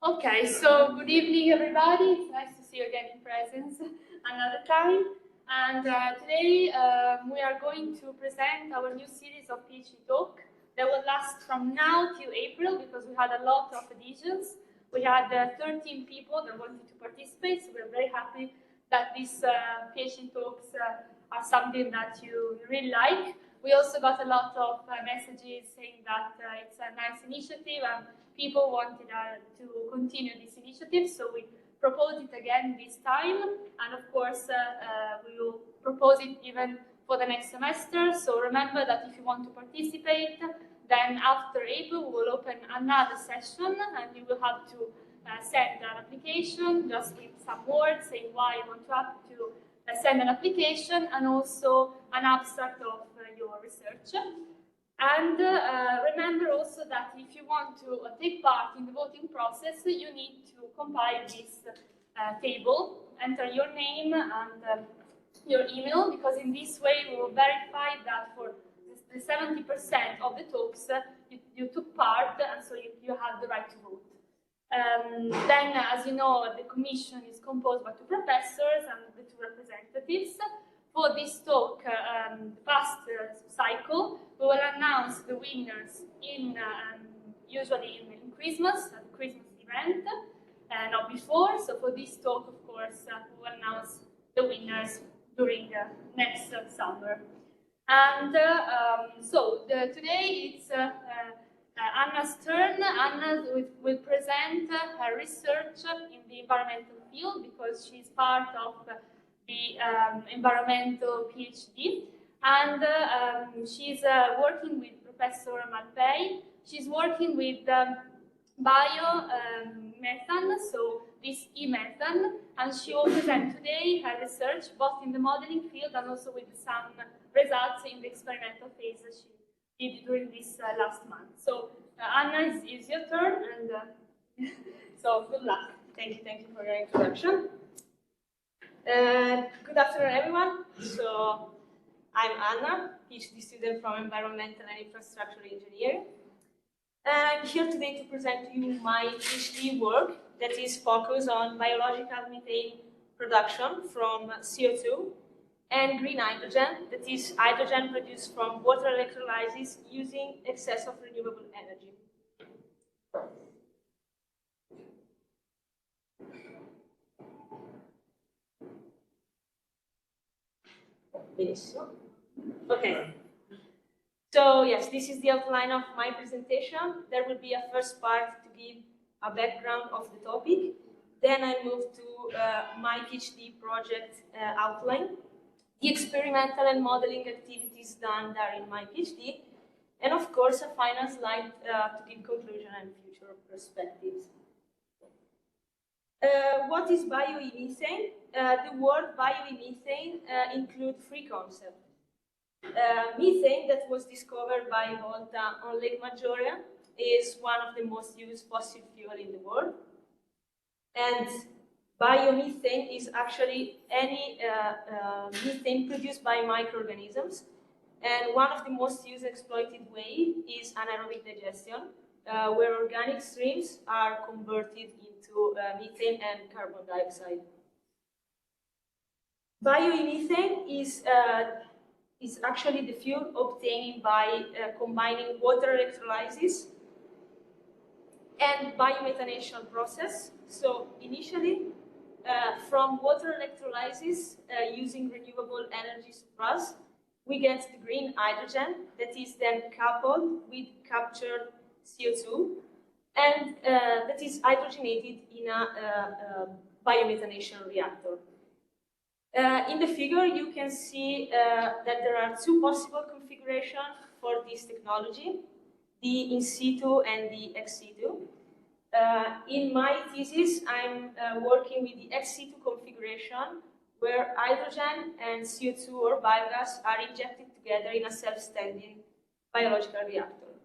Okay, so good evening, everybody. It's nice to see you again in presence another time. And today we are going to present our new series of PhD talk that will last from now till April because we had a lot of adhesions. We had 13 people that wanted to participate, so we're very happy that these PhD talks are something that you really like. We also got a lot of messages saying that it's a nice initiative and people wanted to continue this initiative, so we propose it again this time, and of course we will propose it even for the next semester. So remember that if you want to participate, then after April we will open another session and you will have to send an application just with some words saying why you want to send an application and also an abstract of your research. And remember also that if you want to take part in the voting process, you need to compile this table, enter your name and your email, because in this way we will verify that for the 70% of the talks you took part, and so you have the right to vote. Then, as you know, the commission is composed by 2 professors and the 2 representatives. For this talk, the past cycle, we will announce the winners usually in Christmas, at the Christmas event, not before. So for this talk, of course, we will announce the winners during next summer. And today it's Anna's turn. Anna will present her research in the environmental field because she's part of the environmental PhD, and she's working with Professor Malpei. She's working with biomethane, so this e-methane, and she will present today her research both in the modeling field and also with some results in the experimental phase that she did during this last month. So Anna, it's your turn, and so good luck. Thank you for your introduction. Good afternoon, everyone. So, I'm Anna, PhD student from Environmental and Infrastructure Engineering. And I'm here today to present to you my PhD work that is focused on biological methane production from CO2 and green hydrogen, that is hydrogen produced from water electrolysis using excess of renewable energy. Okay, so yes, this is the outline of my presentation. There will be a first part to give a background of the topic. Then I move to my PhD project outline, the experimental and modeling activities done there in my PhD, and of course a final slide to give conclusion and future perspectives. What is bio-e-methane? The word bio-e-methane includes 3 concepts. Methane, that was discovered by Volta on Lake Maggiore, is one of the most used fossil fuel in the world. And biomethane is actually any methane produced by microorganisms. And one of the most used exploited ways is anaerobic digestion, where organic streams are converted into methane and carbon dioxide. Bio-methane is actually the fuel obtained by combining water electrolysis and biomethanation process. So initially, from water electrolysis using renewable energy surplus, we get the green hydrogen that is then coupled with captured CO2 and that is hydrogenated in a biomethanation reactor. In the figure, you can see that there are 2 possible configurations for this technology, the in situ and the ex situ. In my thesis, I'm working with the ex situ configuration, where hydrogen and CO2 or biogas are injected together in a self-standing biological reactor.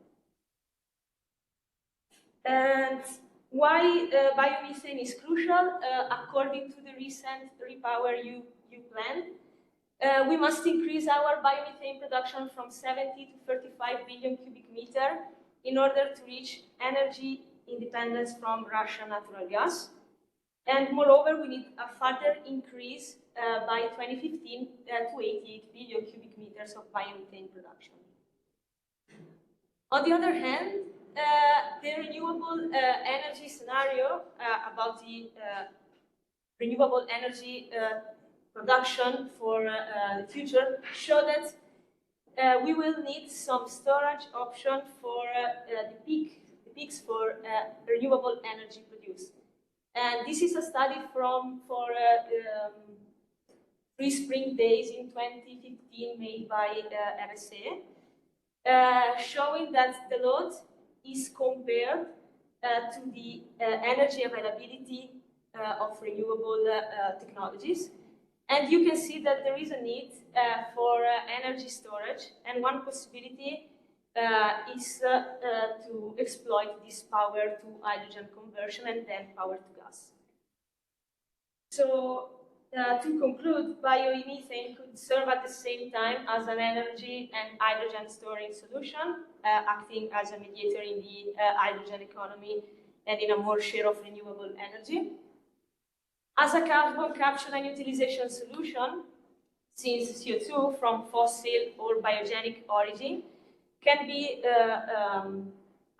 And why biomethane is crucial? According to the recent REPowerEU plan, we must increase our biomethane production from 70 to 35 billion cubic meter in order to reach energy independence from Russian natural gas. And moreover, we need a further increase by 2015 to 88 billion cubic meters of biomethane production. On the other hand, the renewable energy scenario about the renewable energy production for the future show that we will need some storage option for the peaks for renewable energy produced. And this is a study for Free Spring Days in 2015 made by RSA, showing that the load is compared to the energy availability of renewable technologies. And you can see that there is a need for energy storage, and one possibility is to exploit this power to hydrogen conversion and then power to gas. So to conclude, biomethane could serve at the same time as an energy and hydrogen storing solution, acting as a mediator in the hydrogen economy and in a more share of renewable energy. As a carbon capture and utilization solution, since CO2 from fossil or biogenic origin can be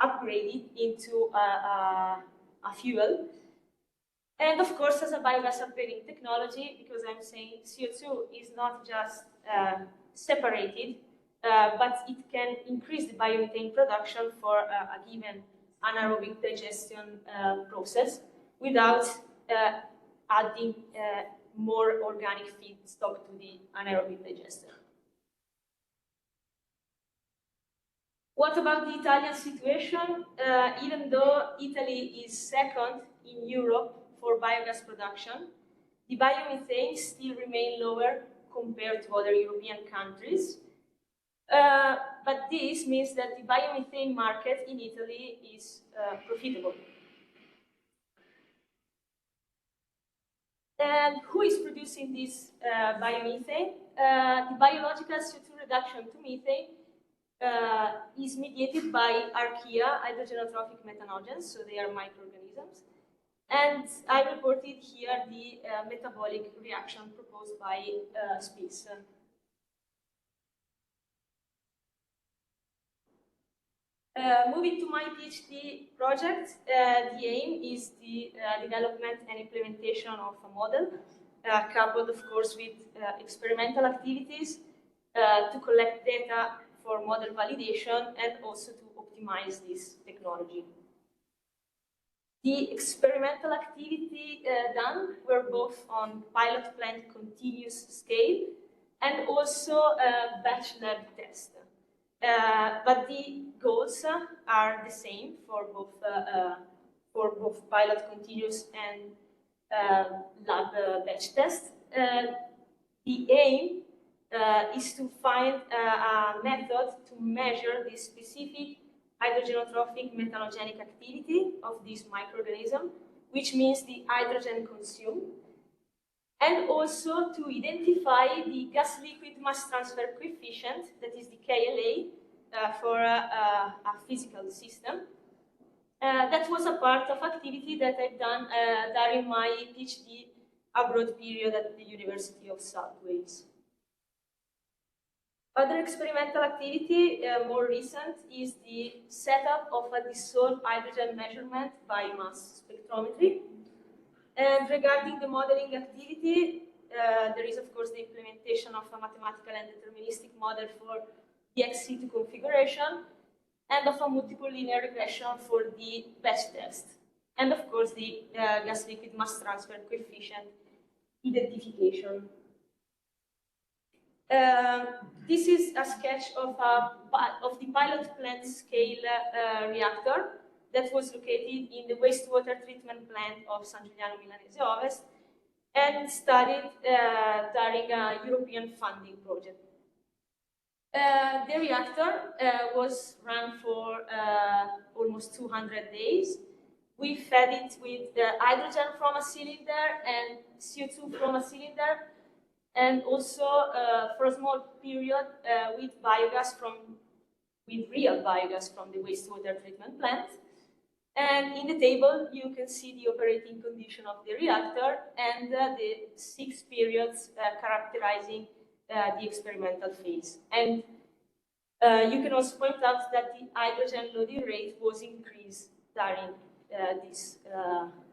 upgraded into a fuel. And of course, as a biogas upgrading technology, because I'm saying CO2 is not just separated, but it can increase the biomethane production for a given anaerobic digestion process without adding more organic feedstock to the anaerobic digester. What about the Italian situation? Even though Italy is second in Europe for biogas production, the biomethane still remain lower compared to other European countries. But this means that the biomethane market in Italy is profitable. And who is producing this biomethane? The biological CO2 reduction to methane is mediated by archaea, hydrogenotrophic methanogens, so they are microorganisms. And I reported here the metabolic reaction proposed by SPIS. Moving to my PhD project, the aim is the development and implementation of a model, coupled of course with experimental activities to collect data for model validation and also to optimize this technology. The experimental activity done were both on pilot plant continuous scale and also batch lab test. But the goals are the same for both pilot continuous and lab batch test. The aim is to find a method to measure the specific hydrogenotrophic methanogenic activity of this microorganism, which means the hydrogen consumed, and also to identify the gas liquid mass transfer coefficient, that is the KLA, for a physical system. That was a part of activity that I've done during my PhD abroad period at the University of South Wales. Other experimental activity, more recent, is the setup of a dissolved hydrogen measurement by mass spectrometry. And regarding the modeling activity, there is of course the implementation of a mathematical and deterministic model for the ex situ configuration and of a multiple linear regression for the batch test. And of course the gas liquid mass transfer coefficient identification. This is a sketch of the pilot plant scale reactor that was located in the wastewater treatment plant of San Giuliano Milanese Ovest and studied during a European funding project. The reactor was run for almost 200 days. We fed it with the hydrogen from a cylinder and CO2 from a cylinder, and also for a small period with real biogas from the wastewater treatment plant. And in the table, you can see the operating condition of the reactor and the 6 periods characterizing the experimental phase. And you can also point out that the hydrogen loading rate was increased during this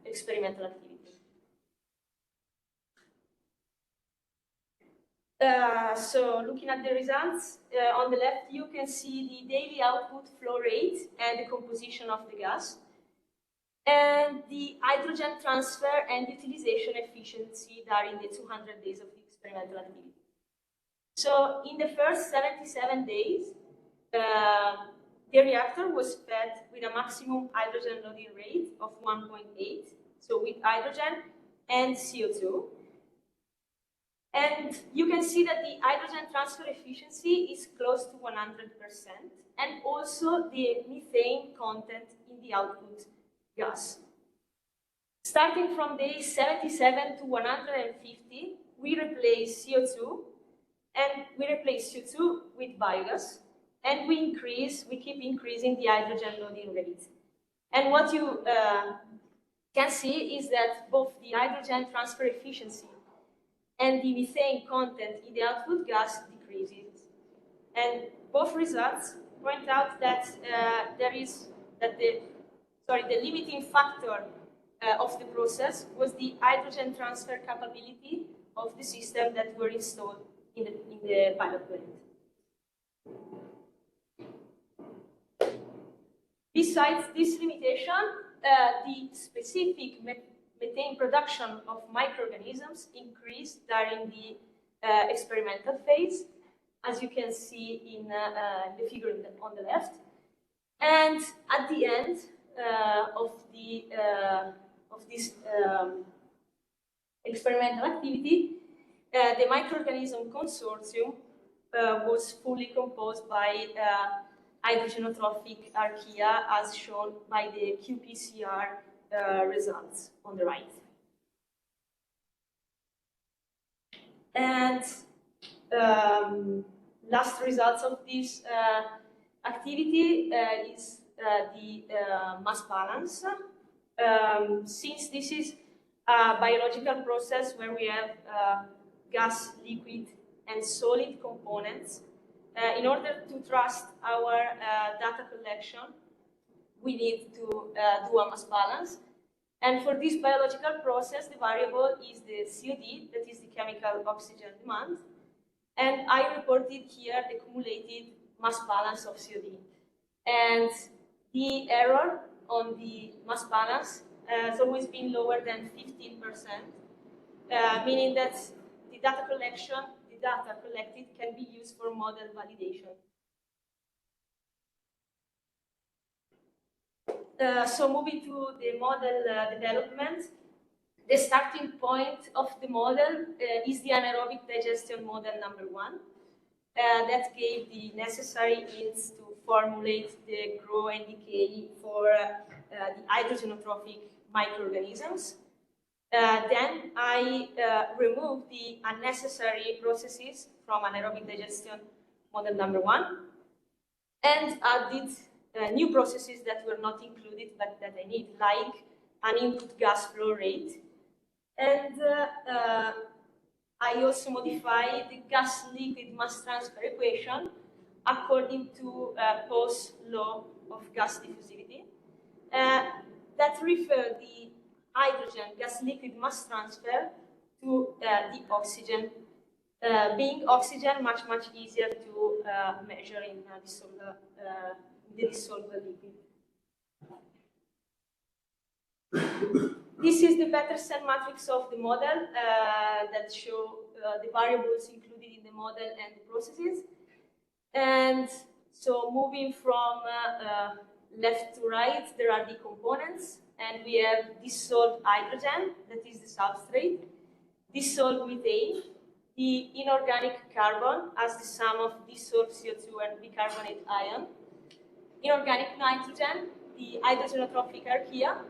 experimental activity. So looking at the results, on the left you can see the daily output flow rate and the composition of the gas, and the hydrogen transfer and utilization efficiency during the 200 days of the experimental activity. So in the first 77 days, the reactor was fed with a maximum hydrogen loading rate of 1.8, so with hydrogen and CO2. And you can see that the hydrogen transfer efficiency is close to 100%, and also the methane content in the output gas. Starting from day 77 to 150, we replace CO2, and we replace CO2 with biogas, and we keep increasing the hydrogen loading rate. And what you can see is that both the hydrogen transfer efficiency and the methane content in the output gas decreases. And both results point out that the limiting factor of the process was the hydrogen transfer capability of the system that were installed in the pilot plant. Besides this limitation, the specific methane production of microorganisms increased during the experimental phase, as you can see in the figure on the left. And at the end of this experimental activity, the microorganism consortium was fully composed by hydrogenotrophic archaea, as shown by the qPCR results on the right. And last results of this activity is the mass balance. Since this is a biological process where we have gas, liquid, and solid components, in order to trust our data collection, we need to do a mass balance. And for this biological process, the variable is the COD, that is the chemical oxygen demand. And I reported here the cumulated mass balance of COD. And the error on the mass balance has always been lower than 15%, meaning that the data collected can be used for model validation. So moving to the model development, the starting point of the model is the anaerobic digestion model number 1 that gave the necessary hints to formulate the grow and decay for the hydrogenotrophic microorganisms. Then I removed the unnecessary processes from anaerobic digestion model number 1 and added new processes that were not included but that I need, like an input gas flow rate. And I also modified the gas-liquid mass transfer equation according to Poe's law of gas diffusivity that refer the hydrogen gas-liquid mass transfer to the oxygen, being oxygen much easier to measure in the dissolved liquid. This is the Petersen matrix of the model that show the variables included in the model and the processes. And so moving from left to right, there are the components, and we have dissolved hydrogen, that is the substrate, dissolved methane, the inorganic carbon as the sum of dissolved CO2 and bicarbonate ion, inorganic nitrogen, the hydrogenotrophic archaea,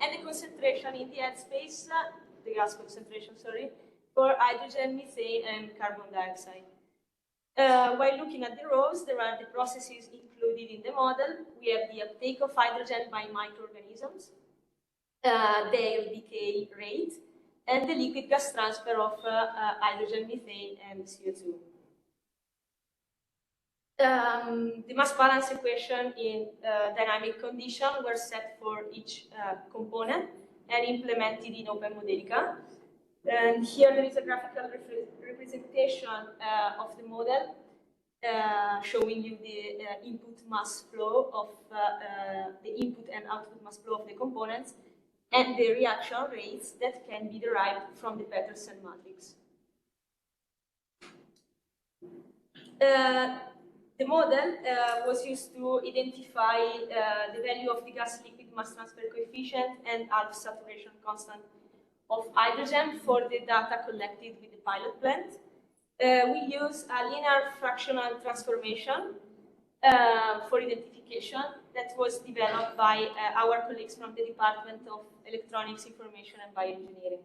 and the concentration in the headspace, the gas concentration, sorry, for hydrogen, methane, and carbon dioxide. While looking at the rows, there are the processes included in the model. We have the uptake of hydrogen by microorganisms, their decay rate, and the liquid gas transfer of hydrogen, methane, and CO2. The mass balance equation in dynamic condition were set for each component and implemented in OpenModelica. And here there is a graphical representation of the model showing you the input mass flow of the input and output mass flow of the components and the reaction rates that can be derived from the Petersen matrix. The model was used to identify the value of the gas-liquid mass transfer coefficient and half saturation constant of hydrogen for the data collected with the pilot plant. We use a linear fractional transformation for identification that was developed by our colleagues from the Department of Electronics, Information and Bioengineering.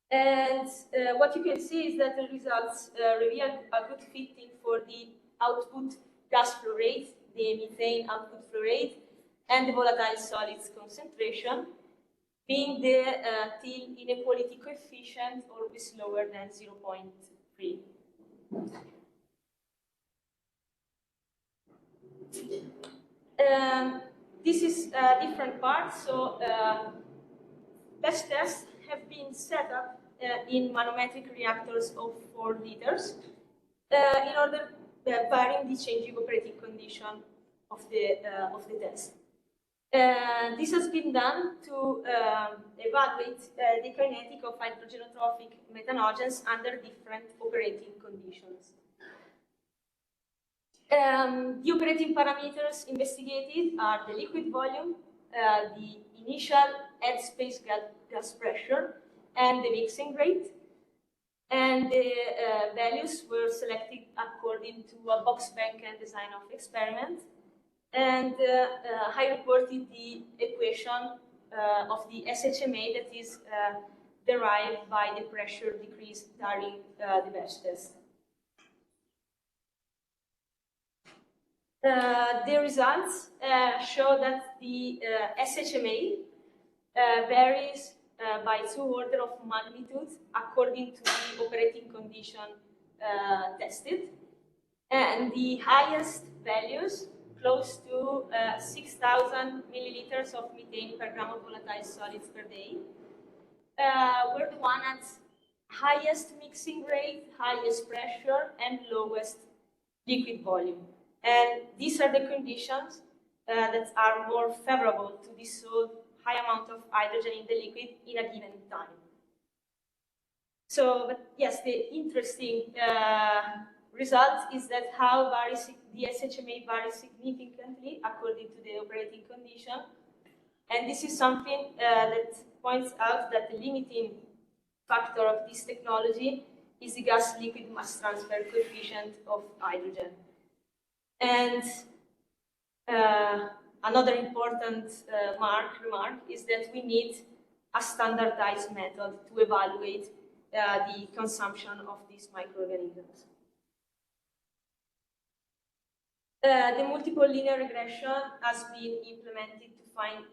And what you can see is that the results reveal a good fitting for the output gas flow rate, the methane output flow rate, and the volatile solids concentration, being the till inequality coefficient always lower than 0.3. This is a different part, so batch tests have been set up in manometric reactors of 4 liters in order varying the changing operating condition of the test. This has been done to evaluate the kinetic of hydrogenotrophic methanogens under different operating conditions. The operating parameters investigated are the liquid volume, the initial headspace gas pressure, and the mixing rate. And the values were selected according to a box bank and design of experiment. And I reported the equation of the SHMA that is derived by the pressure decrease during the batch test. The results show that the SHMA varies by 2 orders of magnitude according to the operating condition tested. And the highest values, close to 6,000 milliliters of methane per gram of volatile solids per day, were the one at highest mixing rate, highest pressure, and lowest liquid volume. And these are the conditions that are more favorable to dissolve high amount of hydrogen in the liquid in a given time. So, but yes, the interesting result is that how the SHMA varies significantly according to the operating condition. And this is something that points out that the limiting factor of this technology is the gas-liquid mass transfer coefficient of hydrogen. And another important remark is that we need a standardized method to evaluate the consumption of these microorganisms. The multiple linear regression has been implemented to find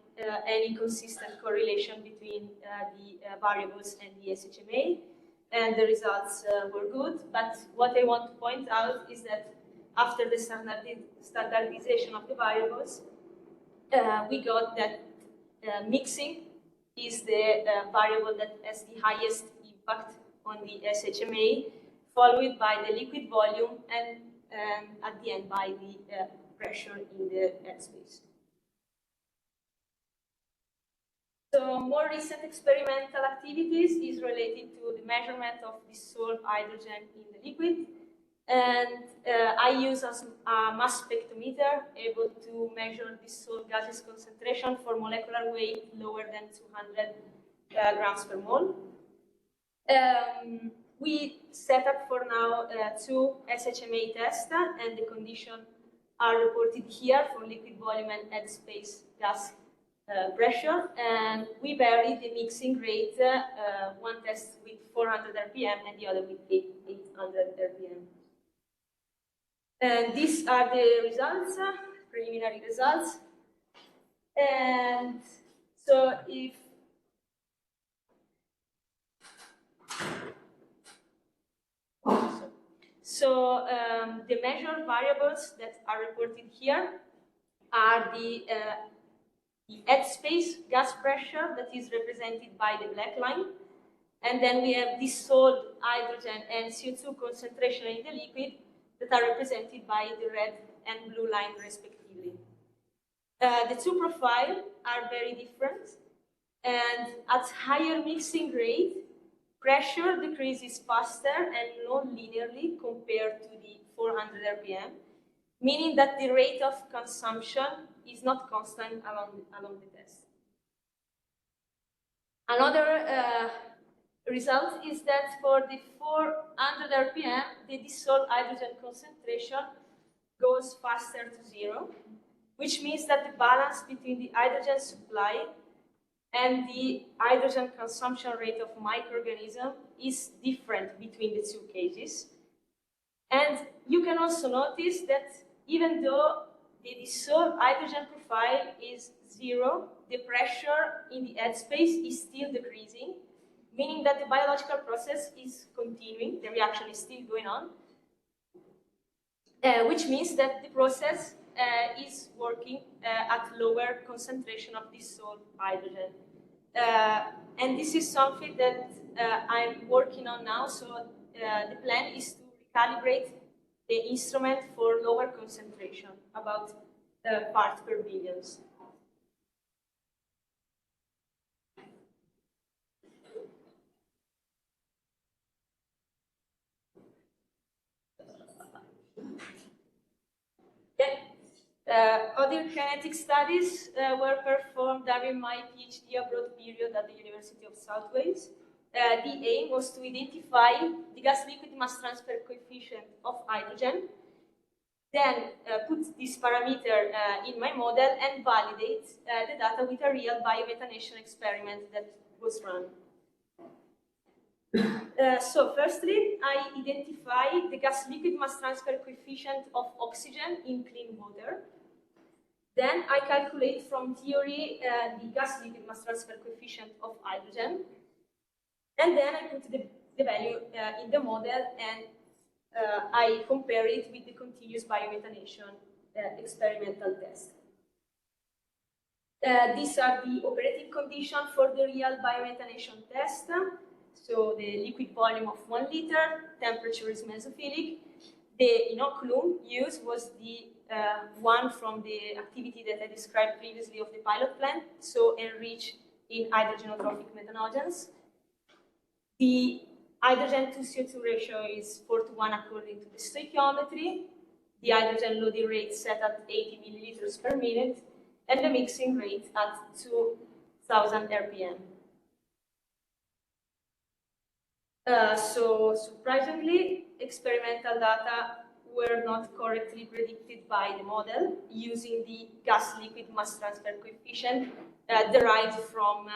any consistent correlation between the variables and the SHMA, and the results were good. But what I want to point out is that after the standardization of the variables, we got that mixing is the variable that has the highest impact on the SHMA, followed by the liquid volume, and at the end by the pressure in the headspace. So more recent experimental activities is related to the measurement of dissolved hydrogen in the liquid. And I use a mass spectrometer able to measure dissolved gases concentration for molecular weight lower than 200 grams per mole. We set up for now 2 SHMA tests, and the conditions are reported here for liquid volume and headspace gas pressure. And we vary the mixing rate, one test with 400 RPM and the other with 800 RPM. And these are the results, preliminary results. And so if the measured variables that are reported here are the headspace gas pressure that is represented by the black line, and then we have dissolved hydrogen and CO2 concentration in the liquid that are represented by the red and blue line respectively. The two profiles are very different, and at higher mixing rate, pressure decreases faster and non-linearly compared to the 400 RPM, meaning that the rate of consumption is not constant along the test. Another result is that for the 400 RPM, the dissolved hydrogen concentration goes faster to zero, which means that the balance between the hydrogen supply and the hydrogen consumption rate of microorganisms is different between the two cases. And you can also notice that even though the dissolved hydrogen profile is zero, the pressure in the headspace is still decreasing, meaning that the biological process is continuing, the reaction is still going on, which means that the process is working at lower concentration of dissolved hydrogen. And this is something that I'm working on now, so the plan is to recalibrate the instrument for lower concentration, about parts per billions. Other kinetic studies were performed during my PhD abroad period at the University of South Wales. The aim was to identify the gas-liquid mass transfer coefficient of hydrogen, then put this parameter in my model and validate the data with a real biomethanation experiment that was run. So firstly, I identified the gas-liquid mass transfer coefficient of oxygen in clean water. Then I calculate from theory the gas-liquid mass transfer coefficient of hydrogen. And then I put the value in the model and I compare it with the continuous biomethanation experimental test. These are the operating conditions for the real biomethanation test. So the liquid volume of 1 liter, temperature is mesophilic. The inoculum used was the one from the activity that I described previously of the pilot plant, so enriched in hydrogenotropic methanogens. The hydrogen to CO2 ratio is 4:1 according to the stoichiometry. The hydrogen loading rate set at 80 milliliters per minute, and the mixing rate at 2000 RPM. So surprisingly, experimental data were not correctly predicted by the model using the gas-liquid mass transfer coefficient derived from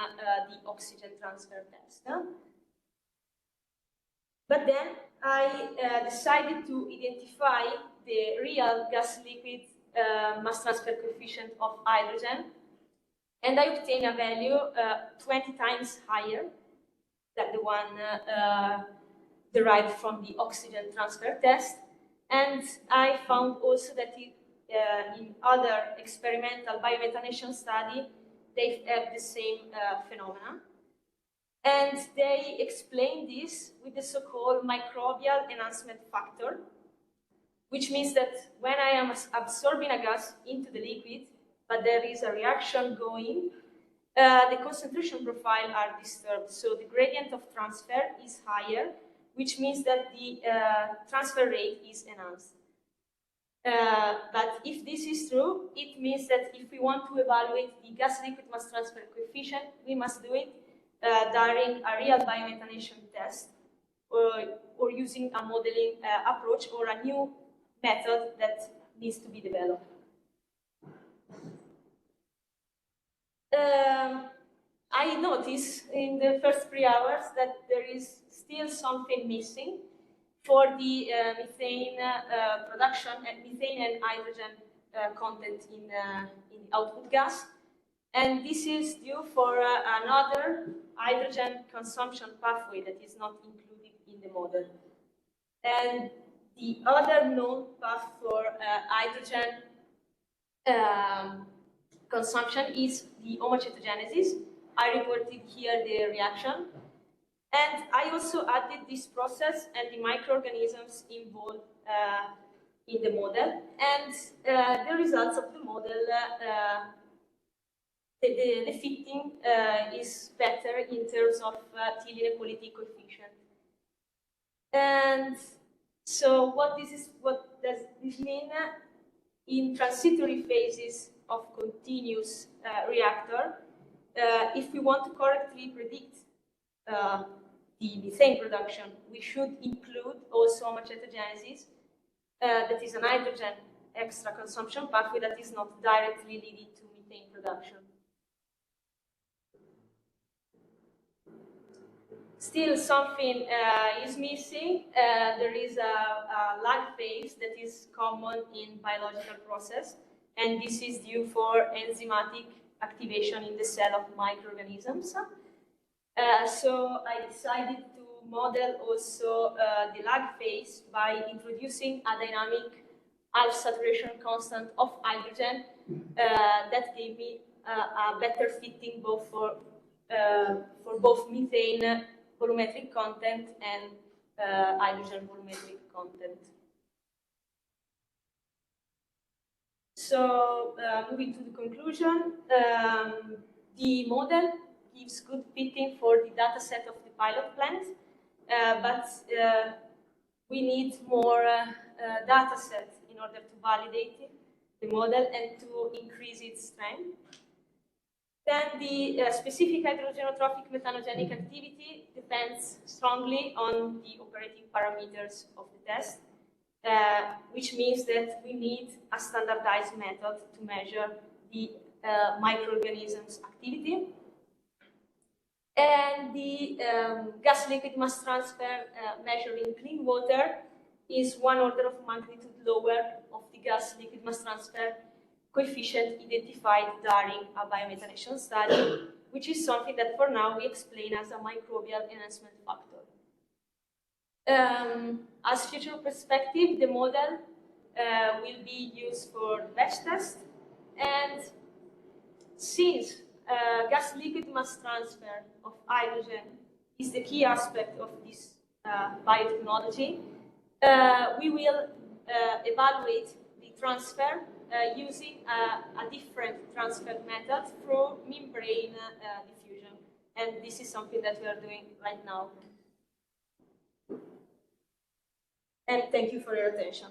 the oxygen transfer test. But then I decided to identify the real gas-liquid mass transfer coefficient of hydrogen, and I obtained a value 20 times higher than the one derived from the oxygen transfer test. And I found also that in other experimental biomethanation study, they have the same phenomena. And they explain this with the so-called microbial enhancement factor, which means that when I am absorbing a gas into the liquid, but there is a reaction going, the concentration profile are disturbed. So the gradient of transfer is higher, which means that the transfer rate is enhanced. But if this is true, it means that if we want to evaluate the gas-liquid mass transfer coefficient, we must do it during a real biomethanation test, or using a modeling approach, or a new method that needs to be developed. I noticed in the first 3 hours that there is still something missing. for the methane production and methane and hydrogen content in the output gas. And this is due for another hydrogen consumption pathway that is not included in the model. And the other known path for hydrogen consumption is the homocetogenesis. I reported here the reaction. And I also added this process and the microorganisms involved in the model. And the results of the model, the fitting is better in terms of Thiele inequality coefficient. And so what does this mean? In transitory phases of continuous reactor, if we want to correctly predict the methane production, we should include also homocetogenesis, that is an hydrogen extra consumption pathway that is not directly leading to methane production. Still, something is missing. There is a lag phase that is common in biological process, and this is due for enzymatic activation in the cell of microorganisms. So I decided to model also the lag phase by introducing a dynamic half saturation constant of hydrogen that gave me a better fitting both for both methane volumetric content and hydrogen volumetric content. So moving to the conclusion, the model gives good fitting for the data set of the pilot plant, but we need more data set in order to validate the model and to increase its strength. Then the specific hydrogenotrophic methanogenic activity depends strongly on the operating parameters of the test, which means that we need a standardized method to measure the microorganisms' activity. And the gas liquid mass transfer measured in clean water is 1 order of magnitude lower of the gas liquid mass transfer coefficient identified during a biomethanation study, which is something that for now we explain as a microbial enhancement factor. As future perspective, the model will be used for batch test, and since gas liquid mass transfer of hydrogen is the key aspect of this biotechnology, we will evaluate the transfer using a different transfer method through membrane diffusion. And this is something that we are doing right now. And thank you for your attention.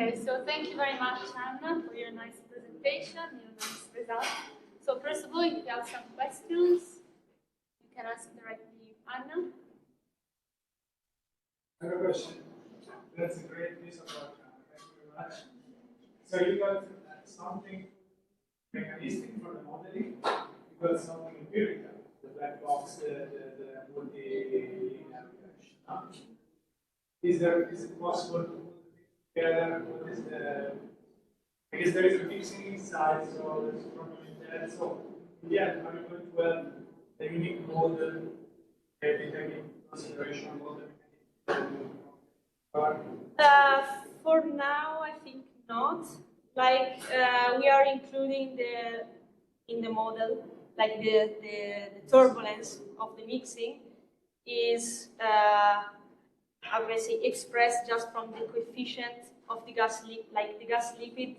Okay, so thank you very much, Anna, for your nice presentation, your nice results. So first of all, if you have some questions, you can ask directly Anna. I have a question. That's a great piece of work, Anna. Thank you very much. So you got something mechanistic for the modeling, you got something empirical, the black box, the multi-linear regression. Is it possible to put together? What is the? I guess there is a mixing inside, so there's a problem in that. So yeah, are you going to have a unique model, taking into consideration all the for now, I think not. Like we are including in the model, like the turbulence of the mixing is obviously expressed just from the coefficient of the gas liquid, like the gas liquid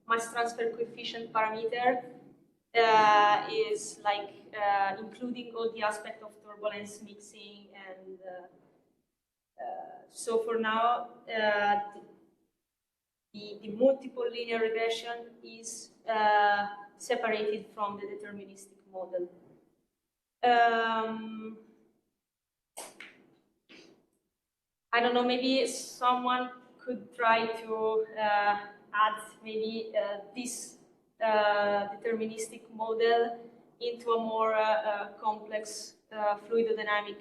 mass transfer coefficient parameter is like including all the aspect of turbulence, mixing, and so for now, the multiple linear regression is separated from the deterministic model. I don't know, maybe someone could try to add maybe this deterministic model into a more complex fluidodynamic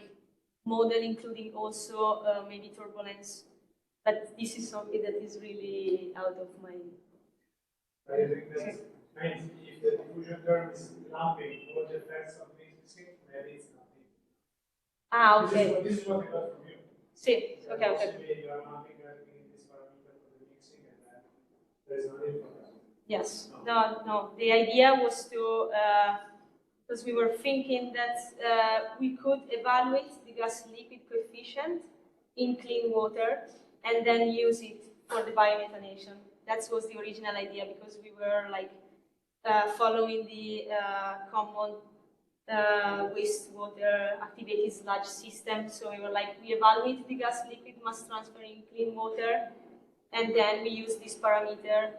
model, including also maybe turbulence. But this is something that is really out of my... I think that means if the diffusion term is lumping all the effects of mixing, maybe it's nothing. Ah, okay. This is what I got from you. See, okay, okay. Possibly you are lumping everything in this parameter for the mixing, and then there is no need for that. Yes. No. The idea was to, because we were thinking that we could evaluate the gas-liquid coefficient in clean water and then use it for the biomethanation. That was the original idea, because we were like following the common wastewater activated sludge system. So we were like, we evaluate the gas-liquid mass transfer in clean water, and then we use this parameter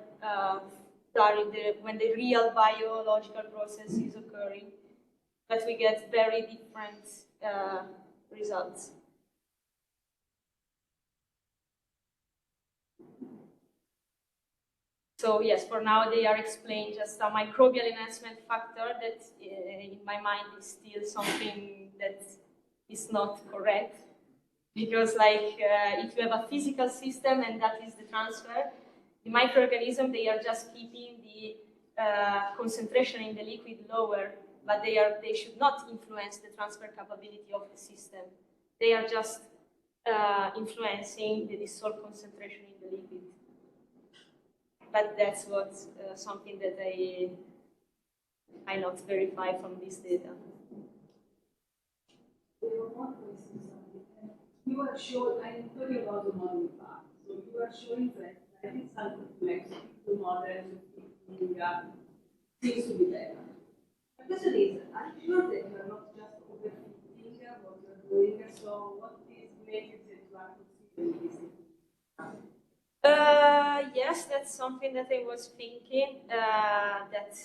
when the real biological process is occurring. But we get very different results. So yes, for now they are explained just a microbial enhancement factor that in my mind is still something that is not correct. Because like if you have a physical system and that is the transfer, the microorganism, they are just keeping the concentration in the liquid lower, but they should not influence the transfer capability of the system. They are just influencing the dissolved concentration in the liquid. But that's what something that I not verify from this data. You are showing, I'm talking about the modeling part. So you are showing that there is some complexity to model seems to be there. The question is, are you sure that you are not just overthinking what you are doing? So what is making that you are considering this? Yes, that's something that I was thinking, that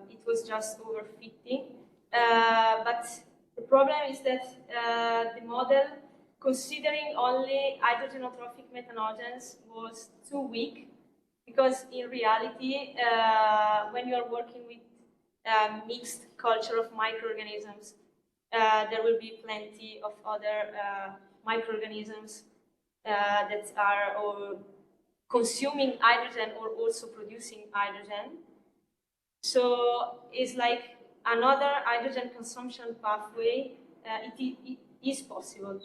it was just overfitting. But the problem is that the model, considering only hydrogenotrophic methanogens, was too weak, because in reality, when you are working with mixed culture of microorganisms, there will be plenty of other microorganisms that are consuming hydrogen or also producing hydrogen. So it's like another hydrogen consumption pathway. It is possible.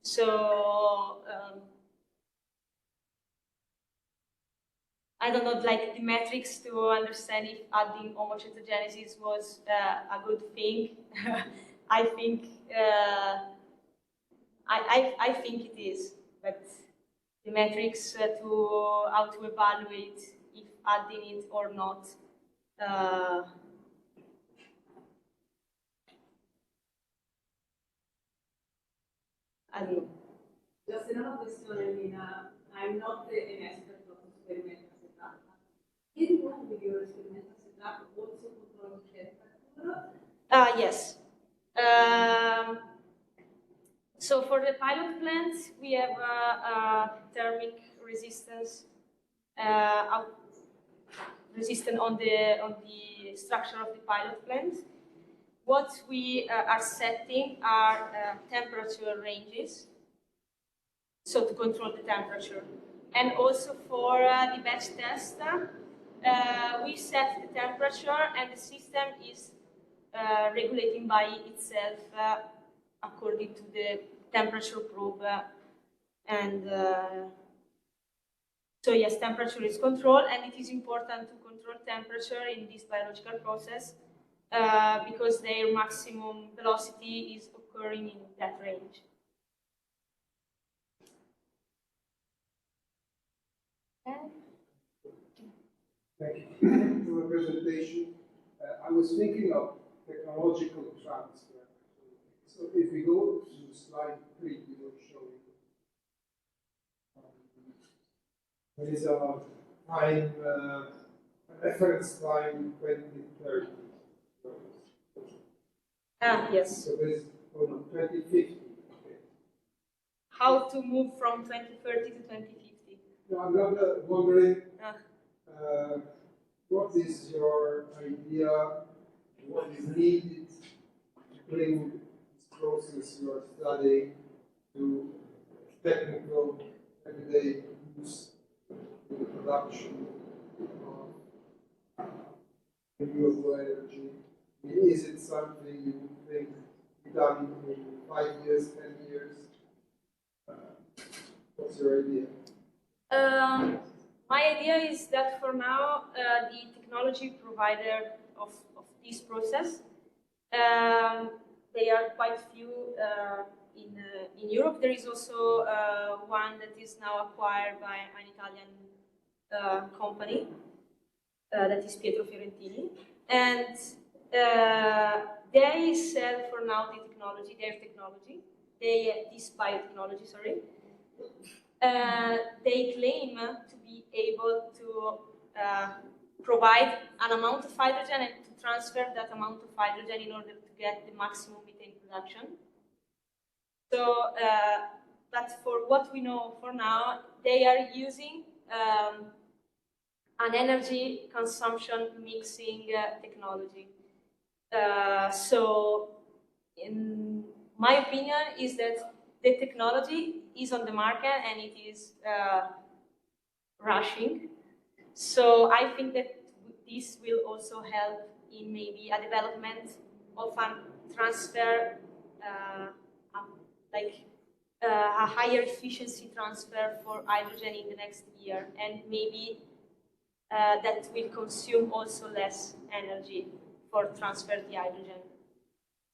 So I don't know, like the metrics to understand if adding homocytogenesis was a good thing. I think I think it is, but the metrics to how to evaluate if adding it or not. I don't know. Just another question. I mean, I'm not an expert of experimental setup. Can you work with your experimental setup also control temperature? Yes. So for the pilot plant, we have thermic resistance resistant on the structure of the pilot plant. What we are setting are temperature ranges, so to control the temperature. And also for the batch test, we set the temperature and the system is regulating by itself according to the temperature probe. So yes, temperature is controlled, and it is important to control temperature in this biological process because their maximum velocity is occurring in that range. Thank you for the presentation. I was thinking of technological transfer. So if we go to slide 3, you will show you. There is a time, reference time 2030. Yes. So there's 2050. Okay. how to move from 2030 to 2050. No, I'm not wondering Uh, what is your idea, what is needed to bring this process you are studying to technical, everyday use in the production of renewable energy? Is it something you would think be done in 5 years, 10 years? What's your idea? My idea is that for now, the technology provider of this process, they are quite few in Europe. There is also one that is now acquired by an Italian company, that is Pietro Fiorentini, and they sell for now the technology, this biotechnology, sorry. They claim to be able to provide an amount of hydrogen and to transfer that amount of hydrogen in order to get the maximum methane production. So, but for what we know for now, they are using an energy consumption mixing technology. So, in my opinion, is that the technology is on the market and it is rushing. So I think that this will also help in maybe a development of a transfer, a higher efficiency transfer for hydrogen in the next year, and maybe that will consume also less energy for transfer the hydrogen.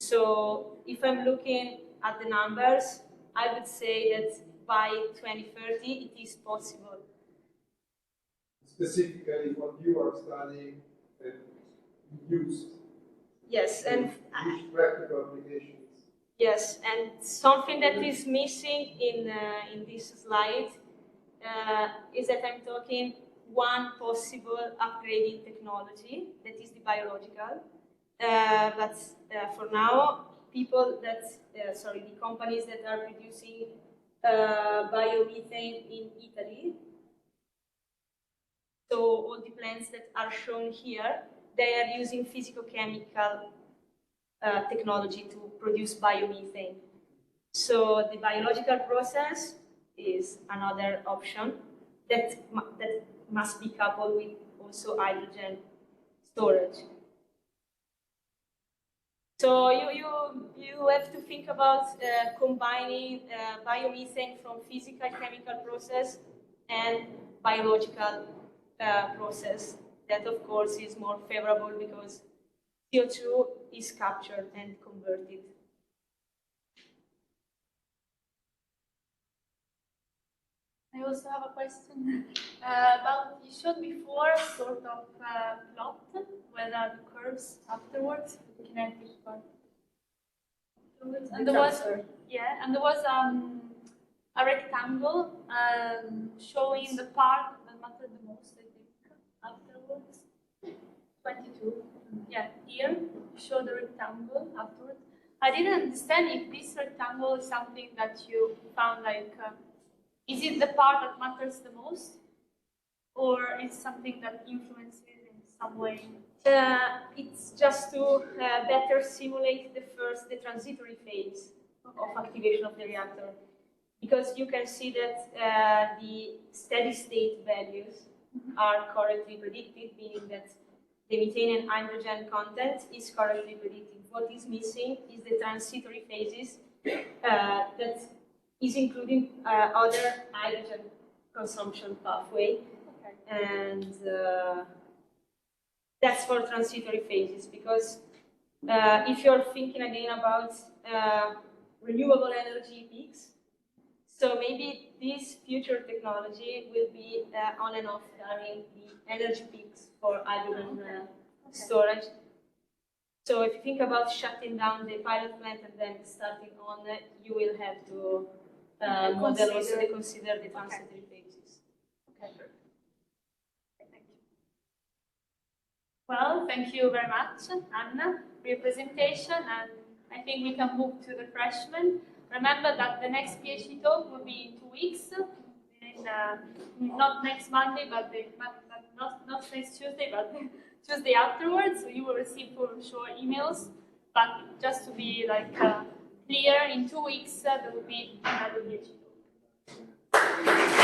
So if I'm looking at the numbers, I would say that by 2030 it is possible. Specifically what you are studying and used. Yes, and practical applications. Yes, and something that is missing in this slide is that I'm talking one possible upgrading technology, that is the biological. But for now, the companies that are producing biomethane in Italy, so all the plants that are shown here, they are using physicochemical technology to produce biomethane. So the biological process is another option that must be coupled with also hydrogen storage. So you have to think about combining biomethane from physical chemical process and biological process. That of course is more favorable because CO2 is captured and converted. I also have a question about, you showed before sort of plot where are the curves afterwards, the kinetic part. And there was, and there was a rectangle showing the part that mattered the most, I think, afterwards. 22. Yeah, here you show the rectangle afterwards. I didn't understand if this rectangle is something that you found like. Is it the part that matters the most, or is something that influences in some way? It's just to better simulate the transitory phase of activation of the reactor, because you can see that the steady state values are correctly predicted, meaning that the methane and hydrogen content is correctly predicted. What is missing is the transitory phases that is including other hydrogen consumption pathway, and that's for transitory phases, because if you're thinking again about renewable energy peaks, so maybe this future technology will be on and off during the energy peaks for hydrogen storage. So if you think about shutting down the pilot plant and then starting on it, you will have to model also to consider the transitory phases. Okay, perfect. Thank you. Well, thank you very much, Anna, for your presentation, and I think we can move to the freshmen. Remember that the next PhD talk will be in 2 weeks, not next Monday, but not next Tuesday, but Tuesday afterwards. So you will receive for sure emails. But just to be like clear, in 2 weeks there will be another PhD talk.